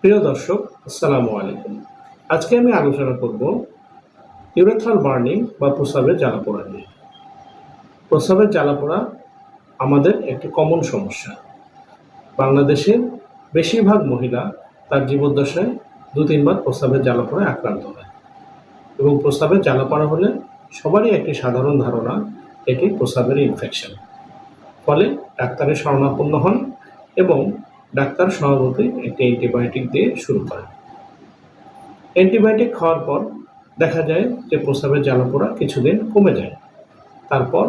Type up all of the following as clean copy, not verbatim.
প্রিয় দর্শক, আসসালামু আলাইকুম। আজকে আমি আলোচনা করব ইউরেথ্রাল বার্নিং বা প্রস্রাবের জ্বালাপোড়া নিয়ে। প্রস্রাবের জ্বালাপোড়া আমাদের একটি কমন সমস্যা। বাংলাদেশের বেশিরভাগ মহিলা তার জীবদ্দশায় ২-৩ বার প্রস্রাবের জ্বালাপোড়ায় আক্রান্ত হয় এবং প্রস্রাবের জ্বালাপোড়া হলে সবারই একটি সাধারণ ধারণা এটি প্রস্রাবের ইনফেকশন। ফলে ডাক্তারের শরণাপন্ন হন এবং ডাক্তার স্বভাবতই একটি অ্যান্টিবায়োটিক দিয়ে শুরু করেন। অ্যান্টিবায়োটিক খাওয়ার পর দেখা যায় যে প্রস্রাবের জ্বালাপোড়া কিছুদিন কমে যায়, তারপর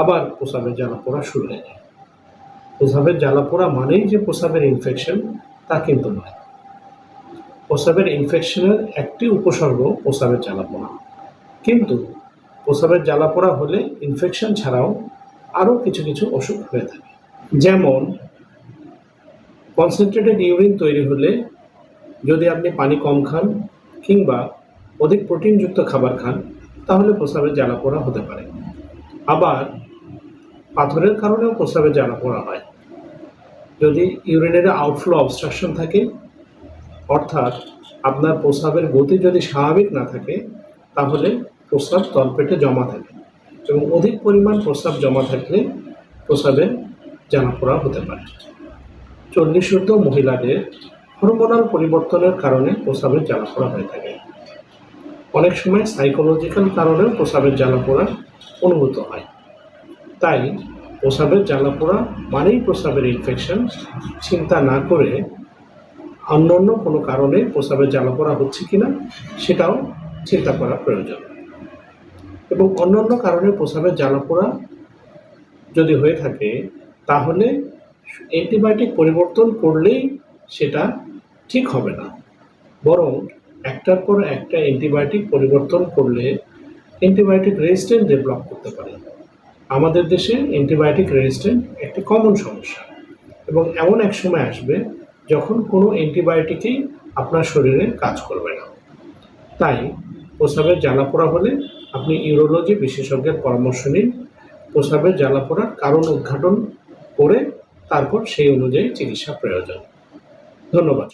আবার প্রস্রাবের জ্বালাপোড়া শুরু হয়ে যায়। প্রস্রাবের জ্বালাপোড়া মানেই যে প্রস্রাবের ইনফেকশন তা কিন্তু নয়। প্রস্রাবের ইনফেকশনের একটি উপসর্গ প্রস্রাবের জ্বালাপোড়া, কিন্তু প্রস্রাবের জ্বালাপোড়া হলে ইনফেকশন ছাড়াও আরও কিছু কিছু অসুখ হয়ে থাকে। যেমন কনসেন্ট্রেটেড ইউরিন তৈরি হলে যদি আপনি পানি কম খান কিংবা অধিক প্রোটিনযুক্ত খাবার খান তাহলে প্রস্রাবের জ্বালাপোড়া হতে পারে। আবার পাথরের কারণেও প্রস্রাবের জ্বালাপোড়া হয়। যদি ইউরিনের আউটফ্লো অবস্ট্রাকশন থাকে, অর্থাৎ আপনার প্রস্রাবের গতি যদি স্বাভাবিক না থাকে, তাহলে প্রস্রাব তলপেটে জমা থাকে এবং অধিক পরিমাণ প্রস্রাব জমা থাকলে প্রস্রাবের জ্বালাপোড়া হতে পারে। 40 ঊর্ধ্ব মহিলাদের হরমোনাল পরিবর্তনের কারণে প্রস্রাবের জ্বালাপোড়া হয়ে থাকে। অনেক সময় সাইকোলজিক্যাল কারণেও প্রস্রাবের জ্বালাপোড়া অনুভূত হয়। তাই প্রস্রাবের জ্বালাপোড়া মানেই প্রস্রাবের ইনফেকশন চিন্তা না করে অন্য কোনো কারণে প্রস্রাবের জ্বালাপোড়া হচ্ছে কিনা সেটাও চিন্তা করা প্রয়োজন। এবং অন্যান্য কারণে প্রস্রাবের জ্বালাপোড়া যদি হয়ে থাকে তাহলে অ্যান্টিবায়োটিক পরিবর্তন করলেই সেটা ঠিক হবে না, বরং একটার পর একটা অ্যান্টিবায়োটিক পরিবর্তন করলে অ্যান্টিবায়োটিক রেজিস্ট্যান্স ডেভেলপ করতে পারে। আমাদের দেশে অ্যান্টিবায়োটিক রেজিস্ট্যান্স একটি কমন সমস্যা এবং এমন এক সময় আসবে যখন কোনো অ্যান্টিবায়োটিকই আপনার শরীরে কাজ করবে না। তাই প্রস্রাবের জ্বালাপোড়া হলে আপনি ইউরোলজি বিশেষজ্ঞের পরামর্শ নিন। প্রস্রাবের জ্বালাপোড়ার কারণ উদ্ঘাটন করে তারপর সেই অনুযায়ী চিকিৎসা প্রয়োজন। ধন্যবাদ।